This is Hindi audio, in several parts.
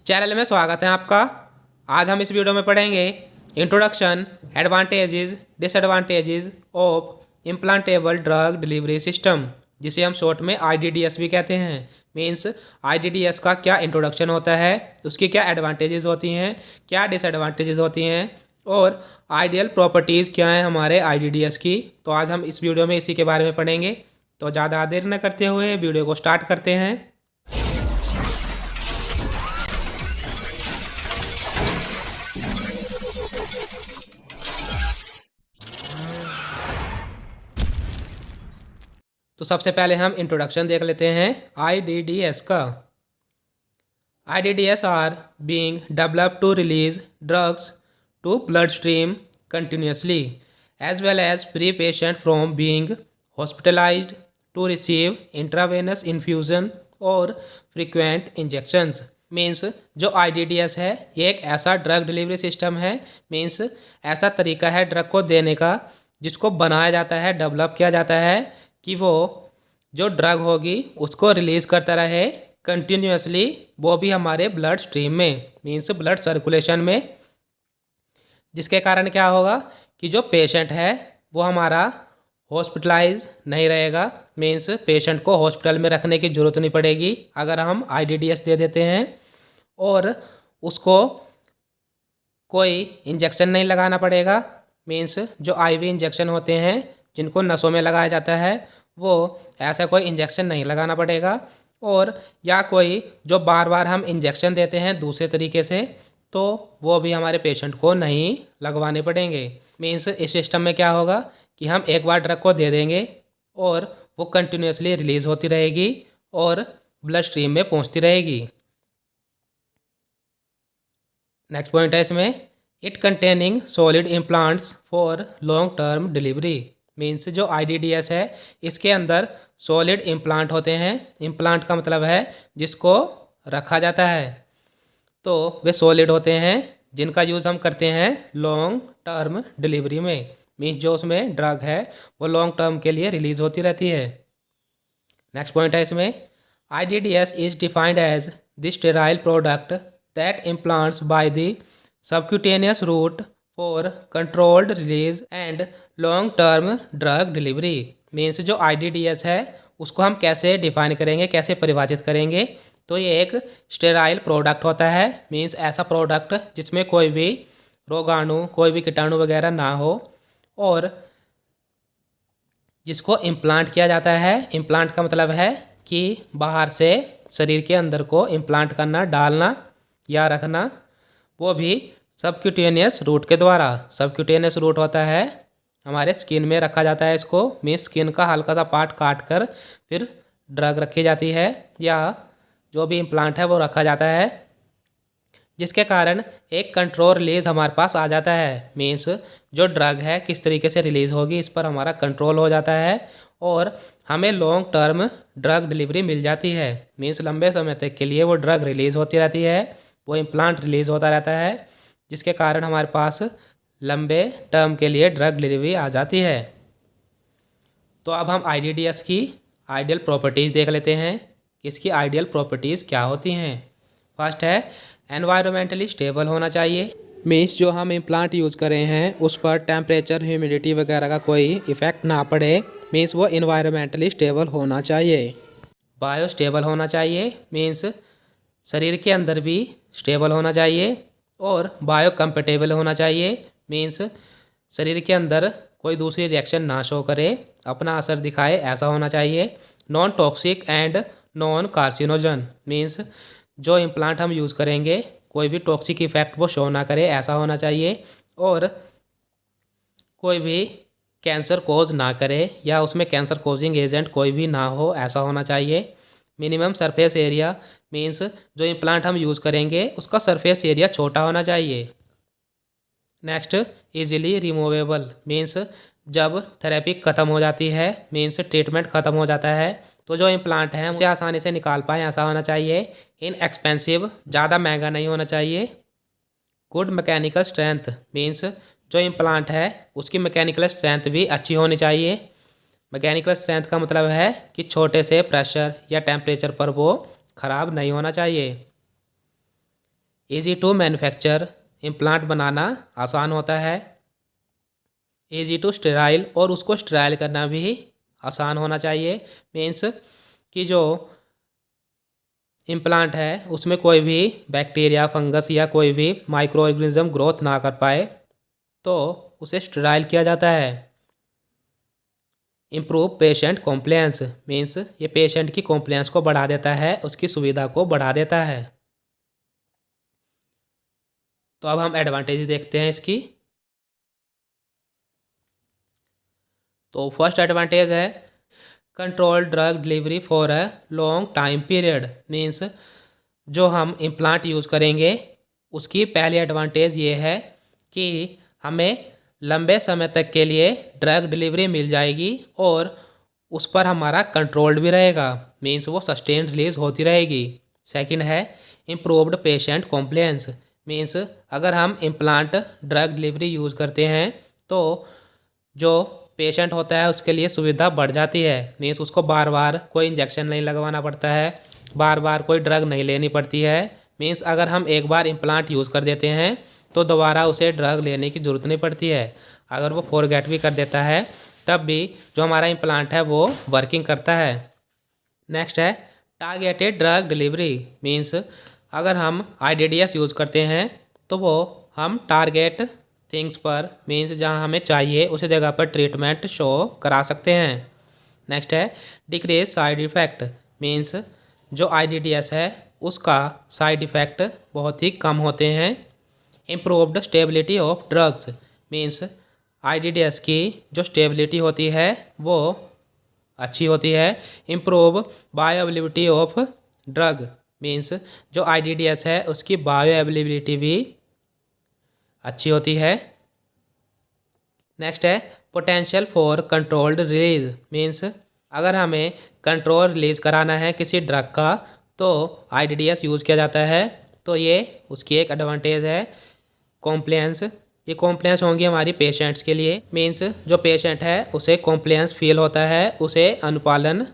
चैनल में स्वागत है आपका। आज हम इस वीडियो में पढ़ेंगे introduction, advantages, disadvantages of implantable drug delivery system, जिसे हम शॉर्ट में आईडीडीएस भी कहते हैं। मीन्स आईडीडीएस का क्या इंट्रोडक्शन होता है, उसकी क्या एडवांटेजेस होती हैं, क्या डिसएडवांटेजेस होती हैं और आइडियल प्रॉपर्टीज़ क्या हैं हमारे आईडीडीएस की। तो आज हम इस वीडियो में इसी के बारे में पढ़ेंगे। तो ज़्यादा देर न करते हुए वीडियो को स्टार्ट करते हैं। तो सबसे पहले हम इंट्रोडक्शन देख लेते हैं आईडीडीएस का। IDDS are being developed to release drugs to blood stream continuously as well as free patient from being hospitalised to receive intravenous infusion और फ्रीक्वेंट इंजेक्शंस। मीन्स जो आईडीडीएस है ये एक ऐसा ड्रग डिलीवरी सिस्टम है। मीन्स ऐसा तरीका है ड्रग को देने का जिसको बनाया जाता है, डेवलप किया जाता है कि वो जो ड्रग होगी उसको रिलीज़ करता रहे कंटिन्यूसली, वो भी हमारे ब्लड स्ट्रीम में, मीन्स ब्लड सर्कुलेशन में। जिसके कारण क्या होगा कि जो पेशेंट है वो हमारा हॉस्पिटलाइज नहीं रहेगा। मीन्स पेशेंट को हॉस्पिटल में रखने की ज़रूरत नहीं पड़ेगी अगर हम आईडीडीएस दे देते हैं, और उसको कोई इंजेक्शन नहीं लगाना पड़ेगा। मीन्स जो आईवी इंजेक्शन होते हैं जिनको नसों में लगाया जाता है, वो ऐसा कोई इंजेक्शन नहीं लगाना पड़ेगा। और या कोई जो बार बार हम इंजेक्शन देते हैं दूसरे तरीके से, तो वो भी हमारे पेशेंट को नहीं लगवाने पड़ेंगे। मीन्स इस सिस्टम में क्या होगा कि हम एक बार ड्रग को दे देंगे और वो कंटिन्यूसली रिलीज़ होती रहेगी और ब्लड स्ट्रीम में पहुंचती रहेगी। नेक्स्ट पॉइंट है इसमें, it containing solid implants for long term delivery. Means जो आईडीडीएस है इसके अंदर सॉलिड इम्प्लांट होते हैं। इम्प्लांट का मतलब है जिसको रखा जाता है, तो वे सॉलिड होते हैं जिनका यूज़ हम करते हैं लॉन्ग टर्म डिलीवरी में। मीन्स जो उसमें ड्रग है वो लॉन्ग टर्म के लिए रिलीज़ होती रहती है। नेक्स्ट पॉइंट है इसमें, IDDS is defined as the sterile product that implants by the subcutaneous route for controlled release and long term drug delivery. Means जो आईडीडीएस है उसको हम कैसे डिफाइन करेंगे, कैसे परिभाषित करेंगे, तो ये एक स्टेराइल प्रोडक्ट होता है। मीन्स ऐसा प्रोडक्ट जिसमें कोई भी रोगाणु, कोई भी कीटाणु वगैरह ना हो, और जिसको इम्प्लांट किया जाता है। इम्प्लांट का मतलब है कि बाहर से शरीर के अंदर को इम्प्लांट करना, डालना या रखना, वो भी सबक्यूटेनियस रूट के द्वारा। सबक्यूटेनियस रूट होता है हमारे स्किन में रखा जाता है इसको। मीन्स स्किन का हल्का सा पार्ट काट कर फिर ड्रग रखी जाती है या जो भी इम्प्लांट है वो रखा जाता है, जिसके कारण एक कंट्रोल रिलीज हमारे पास आ जाता है। मीन्स जो ड्रग है किस तरीके से रिलीज़ होगी इस पर हमारा कंट्रोल हो जाता है और हमें लॉन्ग टर्म ड्रग डिलीवरी मिल जाती है। मीन्स लंबे समय तक के लिए वो ड्रग रिलीज़ होती रहती है, वो इम्प्लांट रिलीज़ होता रहता है, जिसके कारण हमारे पास लंबे टर्म के लिए ड्रग डिलीवरी आ जाती है। तो अब हम आईडीडीएस की आइडियल प्रॉपर्टीज़ देख लेते हैं कि इसकी आइडियल प्रॉपर्टीज़ क्या होती हैं। फर्स्ट है एनवायरमेंटली स्टेबल होना चाहिए। मीन्स जो हम इम्प्लांट यूज़ करें हैं उस पर टेम्परेचर, ह्यूमिडिटी वगैरह का कोई इफ़ेक्ट ना पड़े। मीन्स वो इन्वायरमेंटली स्टेबल होना चाहिए। बायो स्टेबल होना चाहिए। मीन्स शरीर के अंदर भी स्टेबल होना चाहिए और बायो कंपेटेबल होना चाहिए। मीन्स शरीर के अंदर कोई दूसरी रिएक्शन ना शो करे, अपना असर दिखाए, ऐसा होना चाहिए। Non toxic and non carcinogen. Means जो इम्प्लांट हम यूज़ करेंगे कोई भी टॉक्सिक इफेक्ट वो शो ना करे, ऐसा होना चाहिए। और कोई भी कैंसर कोज ना करे या उसमें कैंसर कोजिंग एजेंट कोई भी ना हो, ऐसा होना चाहिए। Minimum surface area. मीन्स जो इम्प्लांट हम यूज़ करेंगे उसका सरफेस एरिया छोटा होना चाहिए। Next, easily removable. मीन्स जब थेरेपी ख़त्म हो जाती है, मीन्स ट्रीटमेंट ख़त्म हो जाता है, तो जो इम्प्लांट हैं उसे आसानी से निकाल पाएँ, ऐसा होना चाहिए। इनएक्सपेंसिव, ज़्यादा महंगा नहीं होना चाहिए। Good mechanical strength. मीन्स जो इम्प्लांट है उसकी मैकेनिकल स्ट्रेंथ भी अच्छी होनी चाहिए। मैकेनिकल स्ट्रेंथ का मतलब है कि छोटे से प्रेशर या टेम्परेचर पर वो ख़राब नहीं होना चाहिए। ईजी टू मैन्युफैक्चर, इम्प्लांट बनाना आसान होता है। ईजी टू स्टेराइल, और उसको स्टेराइल करना भी आसान होना चाहिए। मीन्स कि जो इम्प्लांट है उसमें कोई भी बैक्टीरिया, फंगस या कोई भी माइक्रो ऑर्गेनिज्म ग्रोथ ना कर पाए, तो उसे स्टेराइल किया जाता है। इम्प्रूव पेशेंट कॉम्प्लायंस, मीन्स ये पेशेंट की कॉम्प्लायंस को बढ़ा देता है, उसकी सुविधा को बढ़ा देता है। तो अब हम एडवांटेज देखते हैं इसकी। तो फर्स्ट एडवांटेज है control drug delivery for a long time period. Means जो हम इम्प्लांट यूज़ करेंगे उसकी पहली एडवांटेज ये है कि हमें लंबे समय तक के लिए ड्रग डिलीवरी मिल जाएगी और उस पर हमारा कंट्रोल्ड भी रहेगा। मीन्स वो सस्टेन रिलीज होती रहेगी। सेकंड है इम्प्रूव्ड पेशेंट कॉम्प्लायंस। मीन्स अगर हम इम्प्लांट ड्रग डिलीवरी यूज़ करते हैं तो जो पेशेंट होता है उसके लिए सुविधा बढ़ जाती है। मीन्स उसको बार बार कोई इंजेक्शन नहीं लगवाना पड़ता है, बार बार कोई ड्रग नहीं लेनी पड़ती है। मीन्स अगर हम एक बार इम्प्लांट यूज़ कर देते हैं तो दोबारा उसे ड्रग लेने की ज़रूरत नहीं पड़ती है। अगर वो फॉरगेट भी कर देता है तब भी जो हमारा इम्प्लांट है वो वर्किंग करता है। नेक्स्ट है टारगेटेड ड्रग डिलीवरी। मीन्स अगर हम IDDS यूज़ करते हैं तो वो हम टारगेट थिंग्स पर, मीन्स जहाँ हमें चाहिए उसी जगह पर ट्रीटमेंट शो करा सकते हैं। नेक्स्ट है डिक्रीज साइड इफ़ेक्ट। मीन्स जो IDDS है उसका साइड इफ़ेक्ट बहुत ही कम होते हैं। Improved stability of drugs. Means IDDS की जो स्टेबिलिटी होती है वो अच्छी होती है। Improve bioavailability of drug. Means जो IDDS है उसकी बायोअवेलेबिलिटी भी अच्छी होती है। नेक्स्ट है potential for controlled release. Means अगर हमें कंट्रोल रिलीज कराना है किसी ड्रग का तो IDDS यूज़ किया जाता है। तो ये उसकी एक एडवांटेज है। कॉम्प्लायंस, ये कॉम्प्लायंस होंगी हमारी पेशेंट्स के लिए। मीन्स जो पेशेंट है उसे कॉम्प्लायंस फील होता है, उसे अनुपालन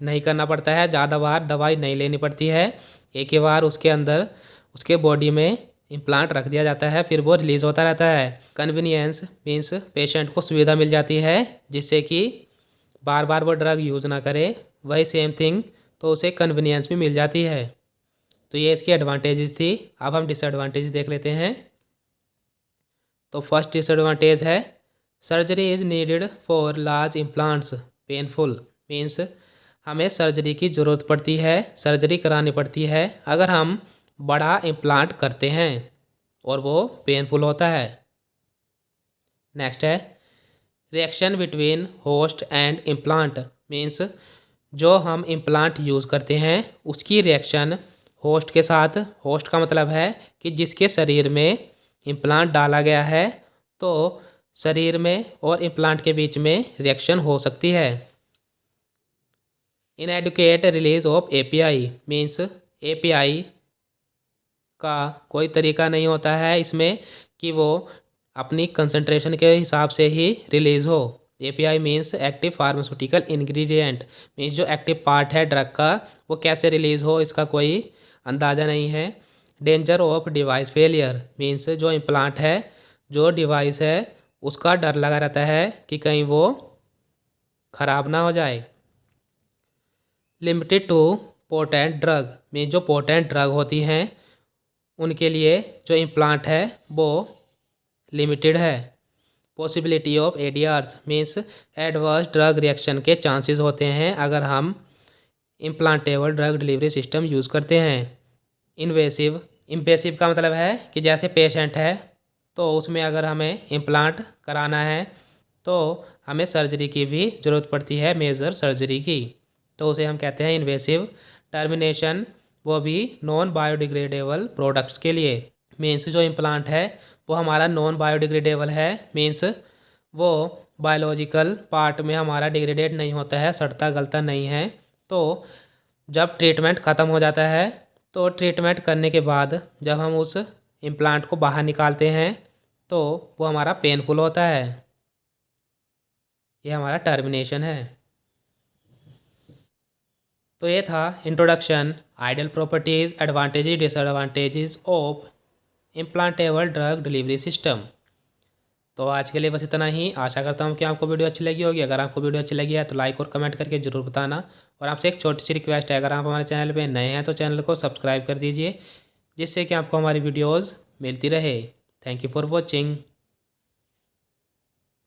नहीं करना पड़ता है, ज़्यादा बार दवाई नहीं लेनी पड़ती है। एक ही बार उसके अंदर उसके बॉडी में इम्प्लांट रख दिया जाता है, फिर वो रिलीज़ होता रहता है। कन्वीनियंस मीन्स पेशेंट को सुविधा मिल जाती है जिससे कि बार बार वो ड्रग यूज़ ना करे। वही सेम थिंग तो उसे कन्वीनियंस भी मिल जाती है। तो ये इसकी एडवांटेजेस थी। अब हम डिसएडवांटेज देख लेते हैं। तो फर्स्ट डिसएडवांटेज है surgery is needed for large implants, painful. Means हमें सर्जरी की ज़रूरत पड़ती है, सर्जरी करानी पड़ती है अगर हम बड़ा इम्प्लांट करते हैं और वो पेनफुल होता है। नेक्स्ट है reaction between host and implant. Means जो हम इम्प्लांट यूज़ करते हैं उसकी रिएक्शन होस्ट के साथ, होस्ट का मतलब है कि जिसके शरीर में इम्प्लांट डाला गया है, तो शरीर में और इम्प्लांट के बीच में रिएक्शन हो सकती है। Inadequate release of API। Means API का कोई तरीका नहीं होता है इसमें कि वो अपनी कंसंट्रेशन के हिसाब से ही रिलीज़ हो। API means active pharmaceutical ingredient. Means जो एक्टिव पार्ट है ड्रग का वो कैसे रिलीज़ हो इसका कोई अंदाज़ा नहीं है। Danger of device failure. Means जो इम्प्लांट है, जो डिवाइस है, उसका डर लगा रहता है कि कहीं वो ख़राब ना हो जाए। Limited to potent drug. Means जो पोटेंट ड्रग होती हैं उनके लिए जो इम्प्लांट है वो लिमिटेड है। Possibility of ADRs। Means adverse drug reaction के चांसेस होते हैं अगर हम implantable drug delivery system use करते हैं। इन्वेसिव, इम्वेसिव का मतलब है कि जैसे पेशेंट है तो उसमें अगर हमें इम्प्लांट कराना है तो हमें सर्जरी की भी ज़रूरत पड़ती है, मेजर सर्जरी की, तो उसे हम कहते हैं इन्वेसिव। टर्मिनेशन, वो भी नॉन बायोडिग्रेडेबल प्रोडक्ट्स के लिए। मीन्स जो इम्प्लांट है वो हमारा नॉन बायोडिग्रेडेबल है। मीन्स वो बायोलॉजिकल पार्ट में हमारा डिग्रेडेड नहीं होता है, सड़ता गलता नहीं है। तो जब ट्रीटमेंट ख़त्म हो जाता है तो ट्रीटमेंट करने के बाद जब हम उस इम्प्लांट को बाहर निकालते हैं तो वो हमारा पेनफुल होता है। ये हमारा टर्मिनेशन है। तो ये था introduction, ideal properties, advantages, disadvantages of implantable drug delivery system. तो आज के लिए बस इतना ही। आशा करता हूँ कि आपको वीडियो अच्छी लगी होगी। अगर आपको वीडियो अच्छी लगी है तो लाइक और कमेंट करके ज़रूर बताना। और आपसे एक छोटी सी रिक्वेस्ट है, अगर आप हमारे चैनल पे नए हैं तो चैनल को सब्सक्राइब कर दीजिए, जिससे कि आपको हमारी वीडियोज़ मिलती रहे। Thank you for watching.